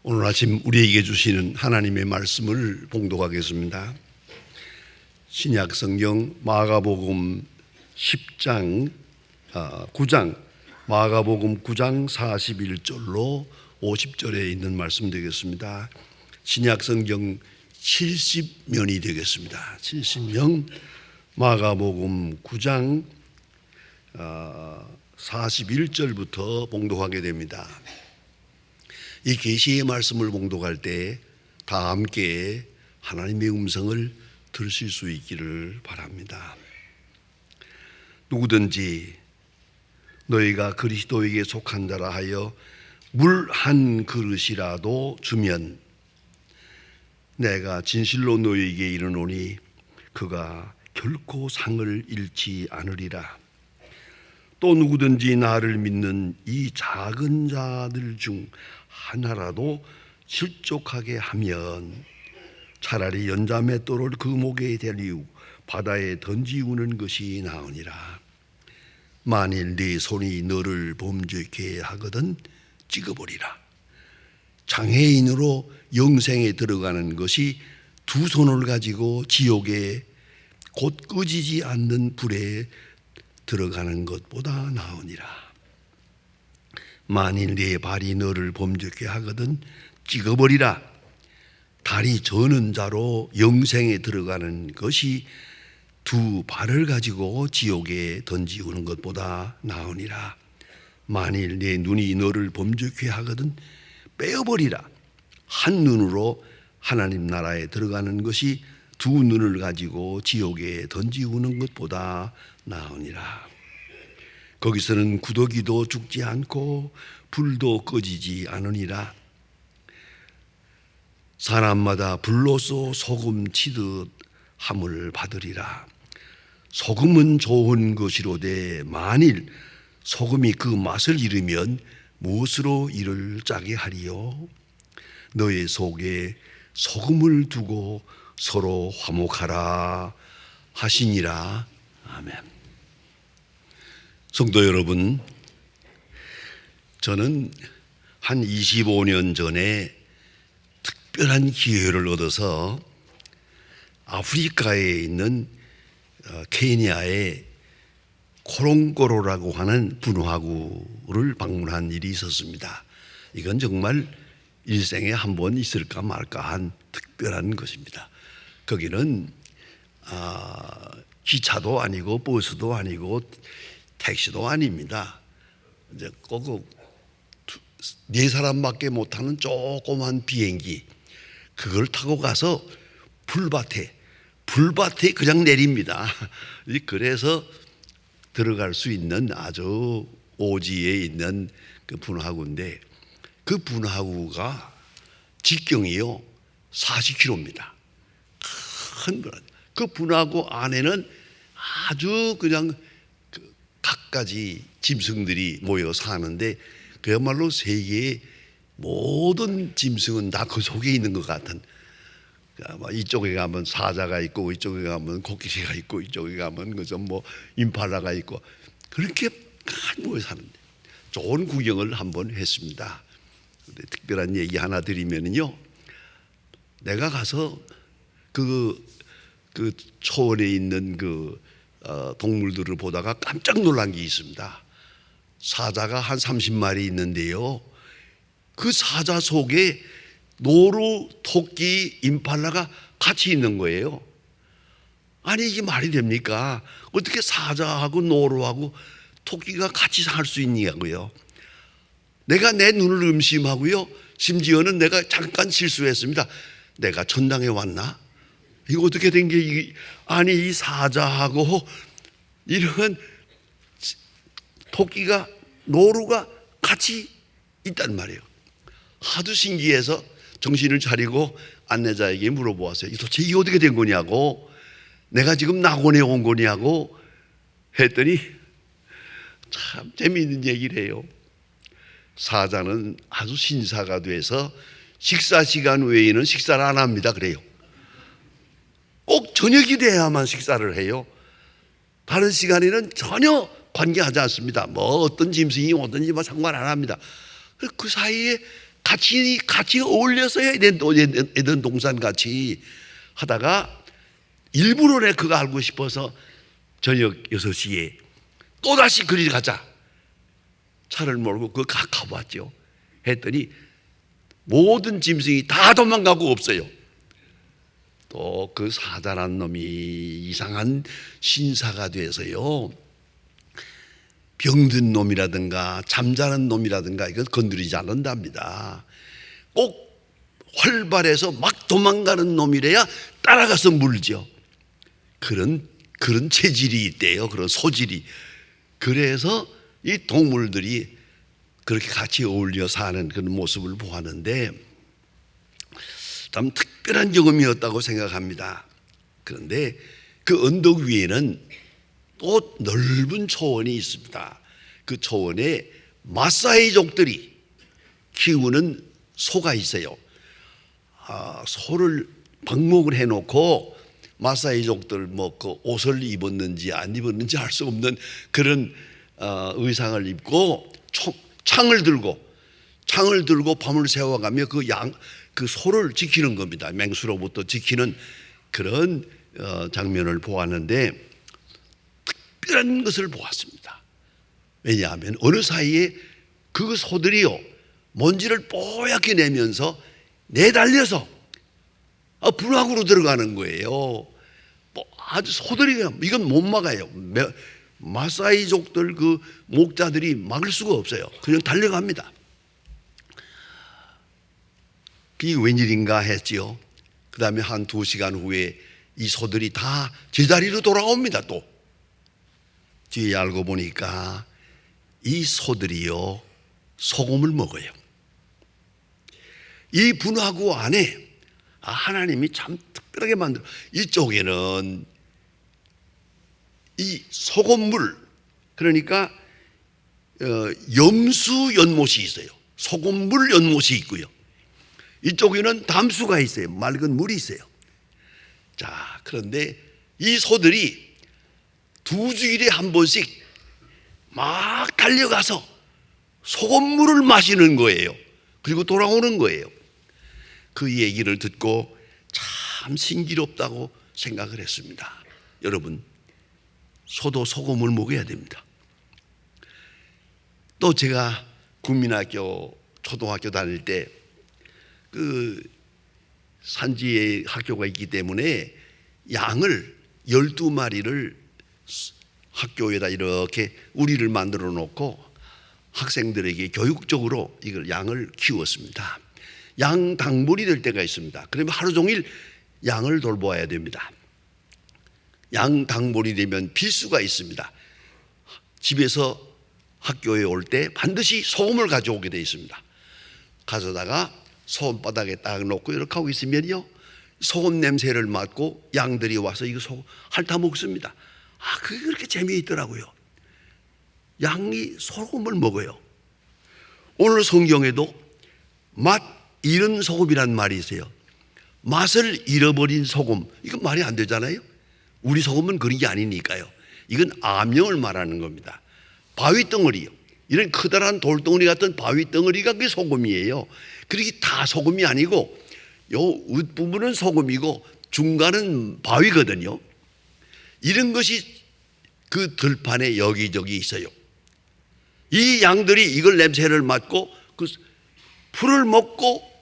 오늘 아침 우리에게 주시는 하나님의 말씀을 봉독하겠습니다. 신약 성경 마가복음 10장 9장 마가복음 9장 41절로 50절에 있는 말씀 되겠습니다. 신약 성경 70면이 되겠습니다. 70면 마가복음 9장 41절부터 봉독하게 됩니다. 이 계시의 말씀을 봉독할 때 다 함께 하나님의 음성을 들으실 수 있기를 바랍니다. 누구든지 너희가 그리스도에게 속한 자라 하여 물 한 그릇이라도 주면 내가 진실로 너희에게 이르노니 그가 결코 상을 잃지 않으리라. 또 누구든지 나를 믿는 이 작은 자들 중 하나라도 실족하게 하면 차라리 연자맷돌을 그 목에 대리우 바다에 던지우는 것이 나으니라. 만일 네 손이 너를 범죄케 하거든 찍어버리라. 장애인으로 영생에 들어가는 것이 두 손을 가지고 지옥에 곧 꺼지지 않는 불에 들어가는 것보다 나으니라. 만일 네 발이 너를 범죄케 하거든 찍어버리라. 다리 저는 자로 영생에 들어가는 것이 두 발을 가지고 지옥에 던지우는 것보다 나으니라. 만일 네 눈이 너를 범죄케 하거든 빼어버리라. 한 눈으로 하나님 나라에 들어가는 것이 두 눈을 가지고 지옥에 던지우는 것보다 나으니라. 거기서는 구더기도 죽지 않고 불도 꺼지지 않으니라. 사람마다 불로써 소금 치듯 함을 받으리라. 소금은 좋은 것이로되 만일 소금이 그 맛을 잃으면 무엇으로 이를 짜게 하리요? 너의 속에 소금을 두고 서로 화목하라 하시니라. 아멘. 성도 여러분, 저는 한 25년 전에 특별한 기회를 얻어서 아프리카에 있는 케냐의 코롱고로라고 하는 분화구를 방문한 일이 있었습니다. 이건 정말 일생에 한 번 있을까 말까 한 특별한 것입니다. 거기는 기차도 아니고 버스도 아니고 택시도 아닙니다. 이제 꼭 네 사람밖에 못 타는 조그만 비행기, 그걸 타고 가서 불밭에 그냥 내립니다. 그래서 들어갈 수 있는 아주 오지에 있는 그 분화구인데, 그 분화구가 직경이요 40km입니다. 큰 분화구. 그 분화구 안에는 아주 그냥 갖가지 짐승들이 모여 사는데, 그야말로 세계의 모든 짐승은 다 그 속에 있는 것 같은, 이쪽에 가면 사자가 있고 이쪽에 가면 코끼리가 있고 이쪽에 가면 그저 임팔라가 있고, 그렇게 모여 사는데 좋은 구경을 한번 했습니다. 특별한 얘기 하나 드리면요, 내가 가서 그 초원에 있는 동물들을 보다가 깜짝 놀란 게 있습니다. 사자가 한 30마리 있는데요, 그 사자 속에 노루, 토끼, 임팔라가 같이 있는 거예요. 아니 이게 말이 됩니까? 어떻게 사자하고 노루하고 토끼가 같이 살 수 있냐고요. 내가 내 눈을 의심하고요, 심지어는 내가 잠깐 실수했습니다. 내가 천당에 왔나? 이거 어떻게 된 게, 아니 이 사자하고 이런 토끼가 노루가 같이 있단 말이에요. 하도 신기해서 정신을 차리고 안내자에게 물어보았어요. 도대체 이게 어떻게 된 거냐고, 내가 지금 낙원에 온 거냐고 했더니 참 재미있는 얘기를 해요. 사자는 아주 신사가 돼서 식사 시간 외에는 식사를 안 합니다. 그래요. 꼭 저녁이 돼야만 식사를 해요. 다른 시간에는 전혀 관계하지 않습니다. 어떤 짐승이 오든지 상관 안 합니다. 그 사이에 같이 어울려서 해야 되는 동산 같이 하다가 일부러 내 그거 알고 싶어서 저녁 6시에 또다시 그리 가자. 차를 몰고 그 가봤죠. 했더니 모든 짐승이 다 도망가고 없어요. 또 그 사단한 놈이 이상한 신사가 돼서요, 병든 놈이라든가 잠자는 놈이라든가 이건 건드리지 않는답니다. 꼭 활발해서 막 도망가는 놈이래야 따라가서 물죠. 그런 체질이 있대요. 그런 소질이. 그래서 이 동물들이 그렇게 같이 어울려 사는 그런 모습을 보았는데 참 특별한 경험이었다고 생각합니다. 그런데 그 언덕 위에는 또 넓은 초원이 있습니다. 그 초원에 마사이족들이 키우는 소가 있어요. 소를 방목을 해놓고 마사이족들 뭐 그 옷을 입었는지 안 입었는지 알 수 없는 그런 의상을 입고 창을 들고 밤을 새워가며 그 소를 지키는 겁니다. 맹수로부터 지키는 그런 장면을 보았는데 특별한 것을 보았습니다. 왜냐하면 어느 사이에 그 소들이요, 먼지를 뽀얗게 내면서 내달려서 불악으로 들어가는 거예요. 아주 소들이 이건 못 막아요. 마사이족들 그 목자들이 막을 수가 없어요. 그냥 달려갑니다. 그게 웬일인가 했지요. 그 다음에 한 2시간 후에 이 소들이 다 제자리로 돌아옵니다. 또 뒤에 알고 보니까 이 소들이요, 소금을 먹어요. 이 분화구 안에 하나님이 참 특별하게 만들어, 이쪽에는 이 소금물, 그러니까 염수 연못이 있어요. 소금물 연못이 있고요. 이쪽에는 담수가 있어요. 맑은 물이 있어요. 자, 그런데 이 소들이 2주일에 한 번씩 막 달려가서 소금물을 마시는 거예요. 그리고 돌아오는 거예요. 그 얘기를 듣고 참 신기롭다고 생각을 했습니다. 여러분, 소도 소금을 먹어야 됩니다. 또 제가 국민학교, 초등학교 다닐 때 그 산지에 학교가 있기 때문에 양을 12마리를 학교에다 이렇게 우리를 만들어 놓고 학생들에게 교육적으로 이걸 양을 키웠습니다. 양 당번이 될 때가 있습니다. 그러면 하루 종일 양을 돌보아야 됩니다. 양 당번이 되면 필수가 있습니다. 집에서 학교에 올 때 반드시 소금을 가져오게 되어 있습니다. 가져다가 손바닥에 딱 놓고 이렇게 하고 있으면요, 소금 냄새를 맡고 양들이 와서 이거 소금 핥아 먹습니다. 그게 그렇게 재미있더라고요. 양이 소금을 먹어요. 오늘 성경에도 맛 잃은 소금이란 말이 있어요. 맛을 잃어버린 소금, 이건 말이 안 되잖아요. 우리 소금은 그런 게 아니니까요. 이건 암령을 말하는 겁니다. 바위 덩어리요, 이런 커다란 돌덩어리 같은 바위 덩어리가 그게 소금이에요. 그렇게 다 소금이 아니고 요 윗부분은 소금이고 중간은 바위거든요. 이런 것이 그 들판에 여기저기 있어요. 이 양들이 이걸 냄새를 맡고 그 풀을 먹고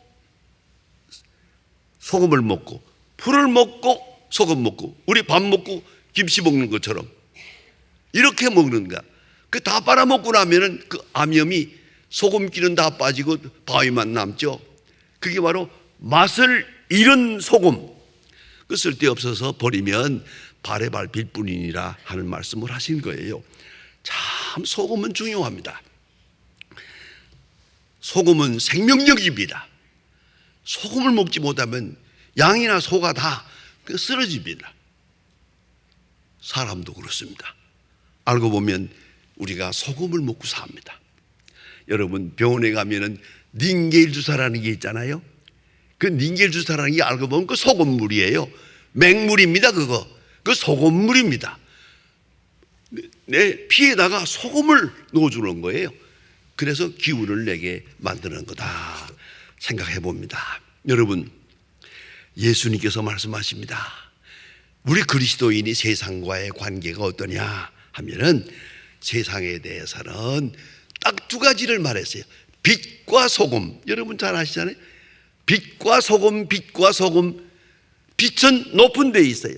소금을 먹고, 풀을 먹고 소금 먹고, 우리 밥 먹고 김치 먹는 것처럼 이렇게 먹는 거야. 그 다 빨아먹고 나면은 그 암염이, 소금기는 다 빠지고 바위만 남죠. 그게 바로 맛을 잃은 소금. 그 쓸데없어서 버리면 발에 밟힐 뿐이니라 하는 말씀을 하신 거예요. 참 소금은 중요합니다. 소금은 생명력입니다. 소금을 먹지 못하면 양이나 소가 다 쓰러집니다. 사람도 그렇습니다. 알고 보면 우리가 소금을 먹고 삽니다. 여러분, 병원에 가면은 닌겔 주사라는 게 있잖아요. 그 닌겔 주사라는 게 알고 보면 그 소금물이에요. 맹물입니다. 그 소금물입니다. 내 피에다가 소금을 넣어주는 거예요. 그래서 기운을 내게 만드는 거다. 생각해 봅니다. 여러분, 예수님께서 말씀하십니다. 우리 그리스도인이 세상과의 관계가 어떠냐 하면은 세상에 대해서는 딱 두 가지를 말했어요. 빛과 소금. 여러분 잘 아시잖아요. 빛과 소금, 빛과 소금. 빛은 높은 데 있어요.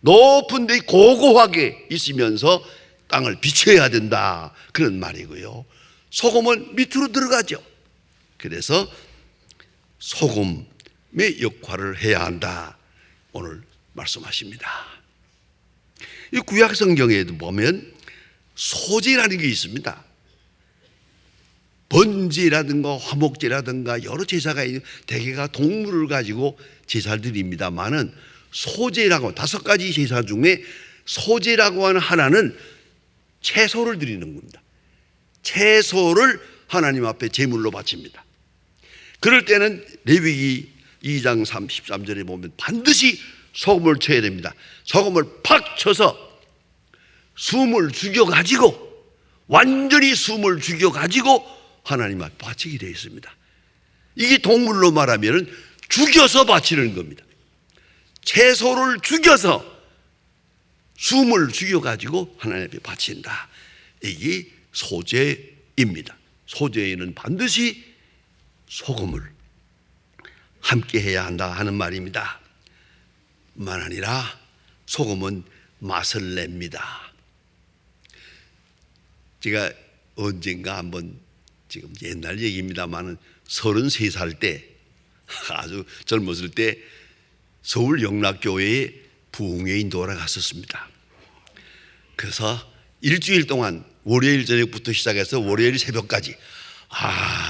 높은 데 고고하게 있으면서 땅을 비춰야 된다, 그런 말이고요. 소금은 밑으로 들어가죠. 그래서 소금의 역할을 해야 한다, 오늘 말씀하십니다. 이 구약 성경에도 보면 소제라는 게 있습니다. 번제라든가 화목제라든가 여러 제사가 있는, 대개가 동물을 가지고 제사를 드립니다만은 소제라고 5가지 제사 중에 소제라고 하는 하나는 채소를 드리는 겁니다. 채소를 하나님 앞에 제물로 바칩니다. 그럴 때는 레위기 2장 13절에 보면 반드시 소금을 쳐야 됩니다. 소금을 팍 쳐서 숨을 죽여가지고, 완전히 숨을 죽여가지고 하나님 앞에 바치게 되어 있습니다. 이게 동물로 말하면 죽여서 바치는 겁니다. 채소를 죽여서 숨을 죽여가지고 하나님 앞에 바친다. 이게 소제입니다. 소제에는 반드시 소금을 함께 해야 한다 하는 말입니다. 뿐만 아니라 소금은 맛을 냅니다. 제가 언젠가 한번, 지금 옛날 얘기입니다만은 33살 때, 아주 젊었을 때 서울 영락교회에 부흥회 인도하러 갔었습니다. 그래서 일주일 동안 월요일 저녁부터 시작해서 월요일 새벽까지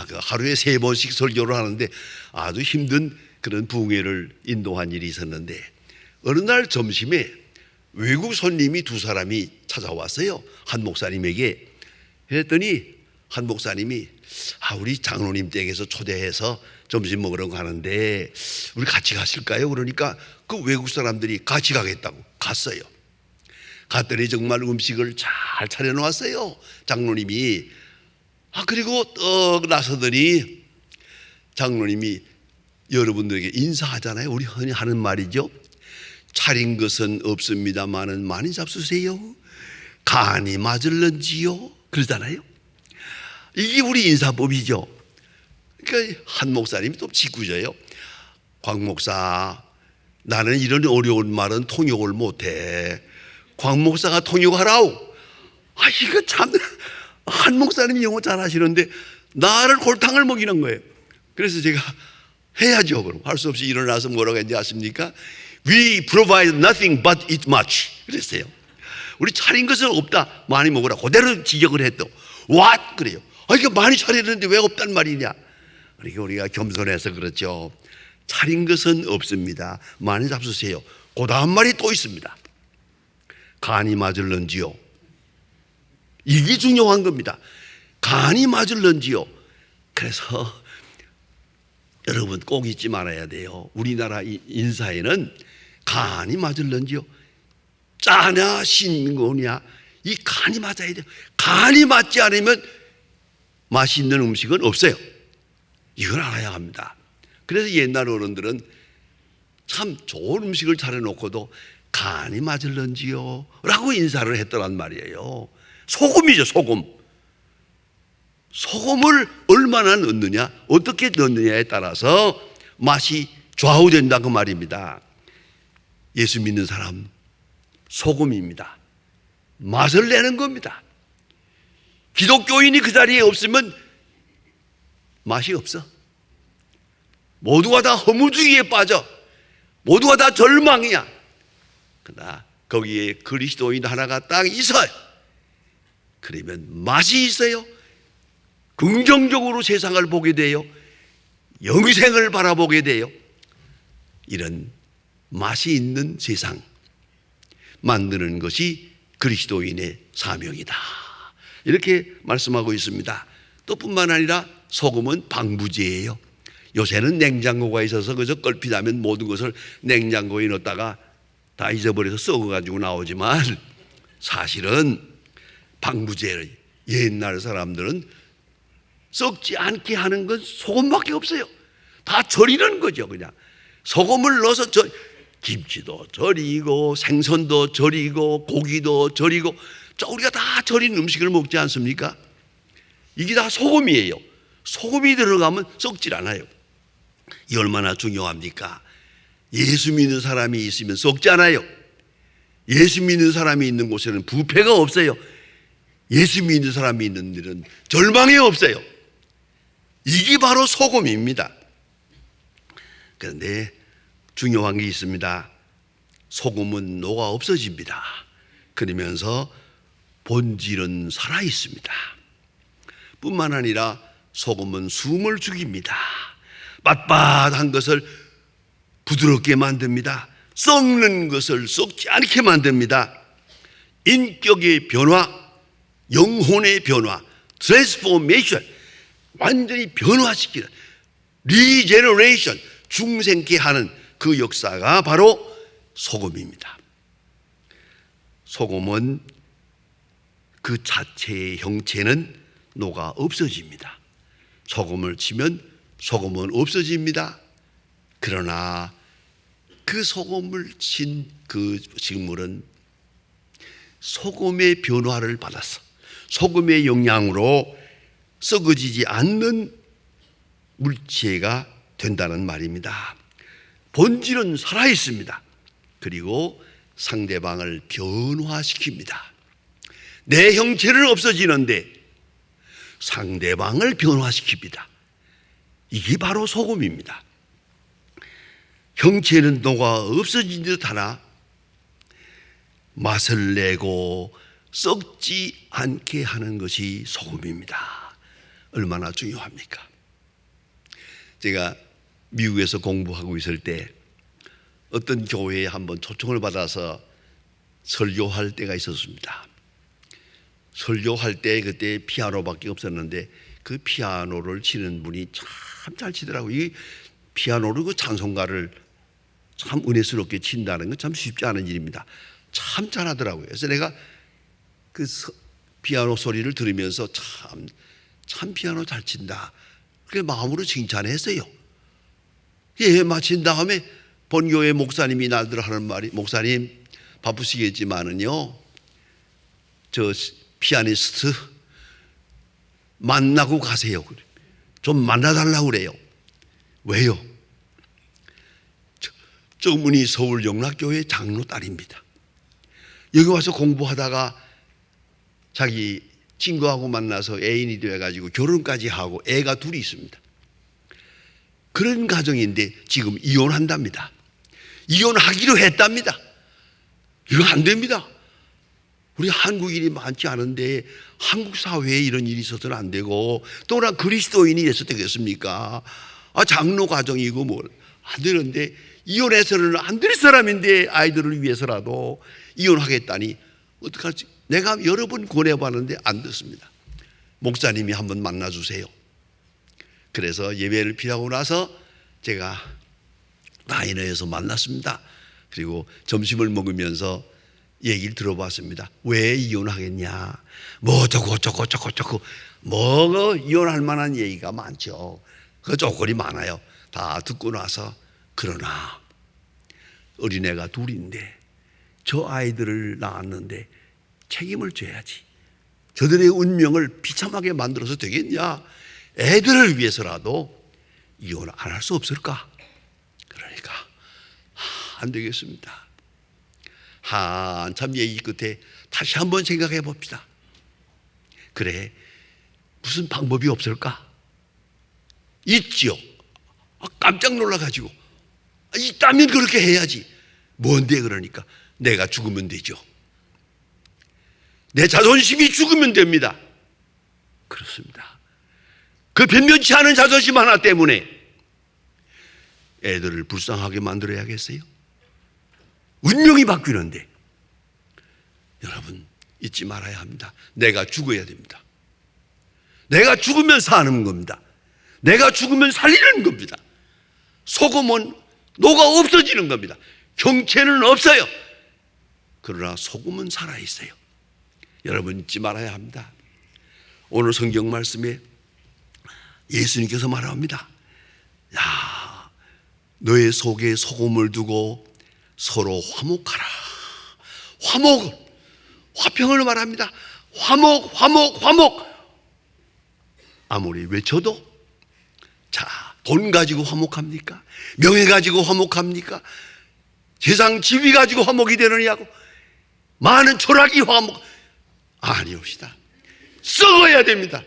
그 하루에 3번씩 설교를 하는데 아주 힘든 그런 부흥회를 인도한 일이 있었는데, 어느 날 점심에 외국 손님이 2사람이 찾아왔어요. 한 목사님에게. 그랬더니 한 목사님이 우리 장로님 댁에서 초대해서 점심 먹으러 가는데 우리 같이 가실까요? 그러니까 그 외국 사람들이 같이 가겠다고 갔어요. 갔더니 정말 음식을 잘 차려놓았어요, 장로님이. 그리고 나서더니 장로님이 여러분들에게 인사하잖아요. 우리 흔히 하는 말이죠. 차린 것은 없습니다마는 많이 잡수세요. 간이 맞을런지요? 그러잖아요. 이게 우리 인사법이죠. 그러니까 한 목사님이 또 짓궂어요. 광 목사, 나는 이런 어려운 말은 통역을 못해. 광 목사가 통역하라오. 이거 참, 한 목사님이 영어 잘하시는데 나를 골탕을 먹이는 거예요. 그래서 제가 해야죠. 그럼 할 수 없이 일어나서 뭐라고 했는지 아십니까? We provide nothing but eat much. 그랬어요. 우리 차린 것은 없다, 많이 먹으라. 그대로 지적을 했더. What? 그래요. 이거 많이 차리는데 왜 없단 말이냐? 그러니까 우리가 겸손해서 그렇죠. 차린 것은 없습니다. 많이 잡수세요. 그 다음 말이 또 있습니다. 간이 맞을런지요? 이게 중요한 겁니다. 간이 맞을런지요? 그래서 여러분 꼭 잊지 말아야 돼요. 우리나라 인사에는 간이 맞을런지요? 짜냐 신거냐, 이 간이 맞아야 돼요. 간이 맞지 않으면 맛있는 음식은 없어요. 이걸 알아야 합니다. 그래서 옛날 어른들은 참 좋은 음식을 차려놓고도 간이 맞을런지요? 라고 인사를 했더란 말이에요. 소금이죠, 소금. 소금을 얼마나 넣느냐, 어떻게 넣느냐에 따라서 맛이 좌우된다, 그 말입니다. 예수 믿는 사람, 소금입니다. 맛을 내는 겁니다. 기독교인이 그 자리에 없으면 맛이 없어. 모두가 다 허무주의에 빠져. 모두가 다 절망이야. 그러나 거기에 그리스도인 하나가 딱 있어요. 그러면 맛이 있어요. 긍정적으로 세상을 보게 돼요. 영생을 바라보게 돼요. 이런 맛이 있는 세상 만드는 것이 그리스도인의 사명이다, 이렇게 말씀하고 있습니다. 또 뿐만 아니라 소금은 방부제예요. 요새는 냉장고가 있어서 그저 껄핏하면 모든 것을 냉장고에 넣었다가 다 잊어버려서 썩어가지고 나오지만, 사실은 방부제를, 옛날 사람들은 썩지 않게 하는 건 소금밖에 없어요. 다 절이는 거죠. 그냥 소금을 넣어서 김치도 절이고 생선도 절이고 고기도 절이고 우리가 다 절인 음식을 먹지 않습니까? 이게 다 소금이에요. 소금이 들어가면 썩질 않아요. 이 얼마나 중요합니까? 예수 믿는 사람이 있으면 썩지 않아요. 예수 믿는 사람이 있는 곳에는 부패가 없어요. 예수 믿는 사람이 있는 일은 절망이 없어요. 이게 바로 소금입니다. 그런데 중요한 게 있습니다. 소금은 녹아 없어집니다. 그러면서 본질은 살아 있습니다. 뿐만 아니라 소금은 숨을 죽입니다. 빳빳한 것을 부드럽게 만듭니다. 썩는 것을 썩지 않게 만듭니다. 인격의 변화, 영혼의 변화, 트랜스포메이션, 완전히 변화시키는 리제너레이션, 중생케 하는 그 역사가 바로 소금입니다. 소금은 그 자체의 형체는 녹아 없어집니다. 소금을 치면 소금은 없어집니다. 그러나 그 소금을 친 그 식물은 소금의 변화를 받아서 소금의 영향으로 썩어지지 않는 물체가 된다는 말입니다. 본질은 살아있습니다. 그리고 상대방을 변화시킵니다. 내 형체는 없어지는데 상대방을 변화시킵니다. 이게 바로 소금입니다. 형체는 녹아 없어진 듯 하나 맛을 내고 썩지 않게 하는 것이 소금입니다. 얼마나 중요합니까? 제가 미국에서 공부하고 있을 때 어떤 교회에 한번 초청을 받아서 설교할 때가 있었습니다. 설교할 때 그때 피아노밖에 없었는데 그 피아노를 치는 분이 참 잘 치더라고요. 이 피아노를 그 찬송가를 참 은혜스럽게 친다는 건 참 쉽지 않은 일입니다. 참 잘하더라고요. 그래서 내가 그 피아노 소리를 들으면서 참 피아노 잘 친다. 그렇게 마음으로 칭찬했어요. 예, 마친 다음에 본교회 목사님이 날들 하는 말이, 목사님 바쁘시겠지만은요, 저 피아니스트 만나고 가세요. 좀 만나달라고 그래요. 왜요? 저 분이 서울 영락교회 장로 딸입니다. 여기 와서 공부하다가 자기 친구하고 만나서 애인이 되어가지고 결혼까지 하고 애가 둘이 있습니다. 그런 가정인데 지금 이혼한답니다. 이혼하기로 했답니다. 이거 안 됩니다. 우리 한국인이 많지 않은데 한국 사회에 이런 일이 있어서는 안 되고, 또나 그리스도인이 있어도 되겠습니까? 장로 가정이고 뭐 안 되는데, 이혼해서는 안 될 사람인데 아이들을 위해서라도 이혼하겠다니 어떡할지. 내가 여러 번 권해봤는데 안 듣습니다. 목사님이 한번 만나주세요. 그래서 예배를 피하고 나서 제가 라이너에서 만났습니다. 그리고 점심을 먹으면서 얘기를 들어봤습니다. 왜 이혼하겠냐, 뭐 어쩌고 뭐 이혼할 만한 얘기가 많죠. 그 조건이 많아요. 다 듣고 나서, 그러나 어린애가 둘인데 저 아이들을 낳았는데 책임을 져야지. 저들의 운명을 비참하게 만들어서 되겠냐? 애들을 위해서라도 이혼 안 할 수 없을까? 그러니까 안 되겠습니다. 한참 얘기 끝에 다시 한번 생각해 봅시다. 그래, 무슨 방법이 없을까? 있지요. 깜짝 놀라가지고, 있다면 그렇게 해야지. 뭔데? 그러니까 내가 죽으면 되죠. 내 자존심이 죽으면 됩니다. 그렇습니다. 그 변변치 않은 자존심 하나 때문에 애들을 불쌍하게 만들어야겠어요? 운명이 바뀌는데. 여러분, 잊지 말아야 합니다. 내가 죽어야 됩니다. 내가 죽으면 사는 겁니다. 내가 죽으면 살리는 겁니다. 소금은 녹아 없어지는 겁니다. 형체는 없어요. 그러나 소금은 살아있어요. 여러분, 잊지 말아야 합니다. 오늘 성경 말씀에 예수님께서 말합니다. 야, 너의 속에 소금을 두고 서로 화목하라. 화평을 말합니다. 화목. 아무리 외쳐도, 자, 돈 가지고 화목합니까? 명예 가지고 화목합니까? 세상 지위 가지고 화목이 되느냐고. 많은 초락이 화목, 아니옵시다. 썩어야 됩니다.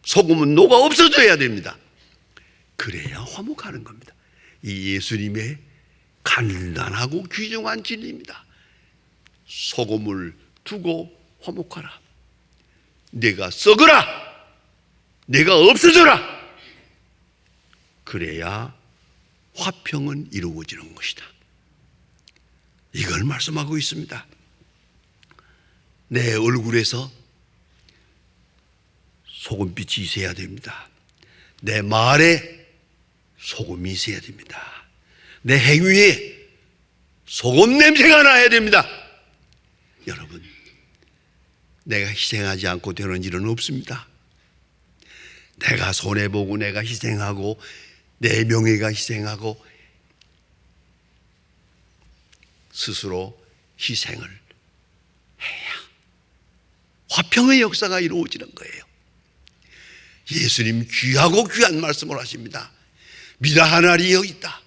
소금은 녹아 없어져야 됩니다. 그래야 화목하는 겁니다. 이 예수님의 간단하고 귀중한 진리입니다. 소금을 두고 화목하라. 내가 썩으라. 내가 없어져라. 그래야 화평은 이루어지는 것이다. 이걸 말씀하고 있습니다. 내 얼굴에서 소금빛이 있어야 됩니다. 내 말에 소금이 있어야 됩니다. 내 행위에 소금 냄새가 나야 됩니다. 여러분, 내가 희생하지 않고 되는 일은 없습니다. 내가 손해보고 내가 희생하고 내 명예가 희생하고 스스로 희생을 해야 화평의 역사가 이루어지는 거예요. 예수님 귀하고 귀한 말씀을 하십니다. 미라한 알이 여기 있다.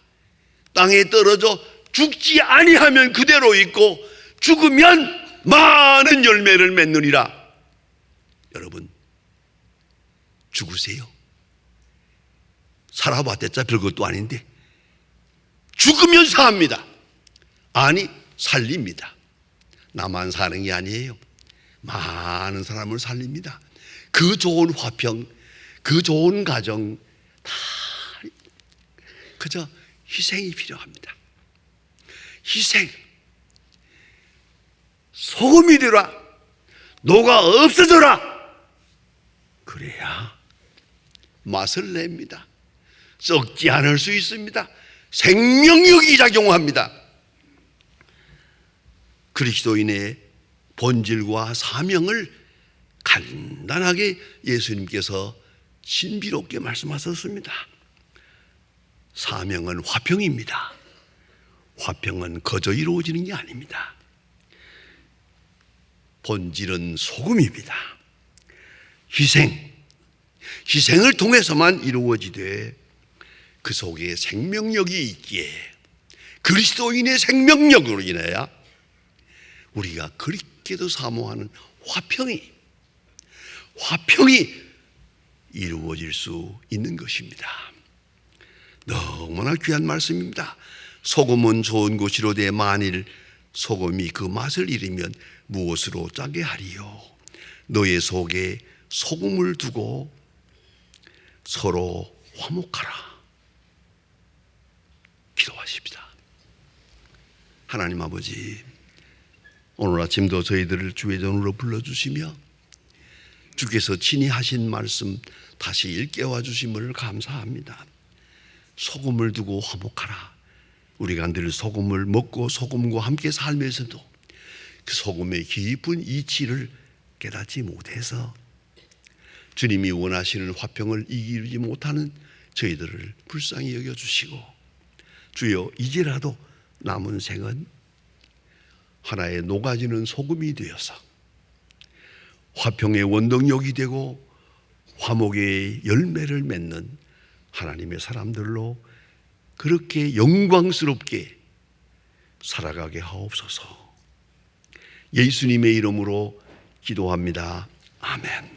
땅에 떨어져 죽지 아니하면 그대로 있고 죽으면 많은 열매를 맺느니라. 여러분, 죽으세요. 살아봤댔자 별것도 아닌데 죽으면 삽니다. 아니, 살립니다. 나만 사는 게 아니에요. 많은 사람을 살립니다. 그 좋은 화평, 그 좋은 가정, 다 그저 희생이 필요합니다. 희생. 소금이 되라. 녹아 없어져라. 그래야 맛을 냅니다. 썩지 않을 수 있습니다. 생명력이 작용합니다. 그리스도인의 본질과 사명을 간단하게 예수님께서 신비롭게 말씀하셨습니다. 사명은 화평입니다. 화평은 거저 이루어지는 게 아닙니다. 본질은 소금입니다. 희생을 통해서만 이루어지되 그 속에 생명력이 있기에 그리스도인의 생명력으로 인하여 우리가 그렇게도 사모하는 화평이 이루어질 수 있는 것입니다. 너무나 귀한 말씀입니다. 소금은 좋은 것이로되 만일 소금이 그 맛을 잃으면 무엇으로 짜게 하리요? 너의 속에 소금을 두고 서로 화목하라. 기도하십시다. 하나님 아버지, 오늘 아침도 저희들을 주의 전으로 불러주시며 주께서 친히 하신 말씀 다시 일깨워 주심을 감사합니다. 소금을 두고 화목하라. 우리가 늘 소금을 먹고 소금과 함께 살면서도 그 소금의 깊은 이치를 깨닫지 못해서 주님이 원하시는 화평을 이기지 못하는 저희들을 불쌍히 여겨주시고, 주여 이제라도 남은 생은 하나의 녹아지는 소금이 되어서 화평의 원동력이 되고 화목의 열매를 맺는 하나님의 사람들로 그렇게 영광스럽게 살아가게 하옵소서. 예수님의 이름으로 기도합니다. 아멘.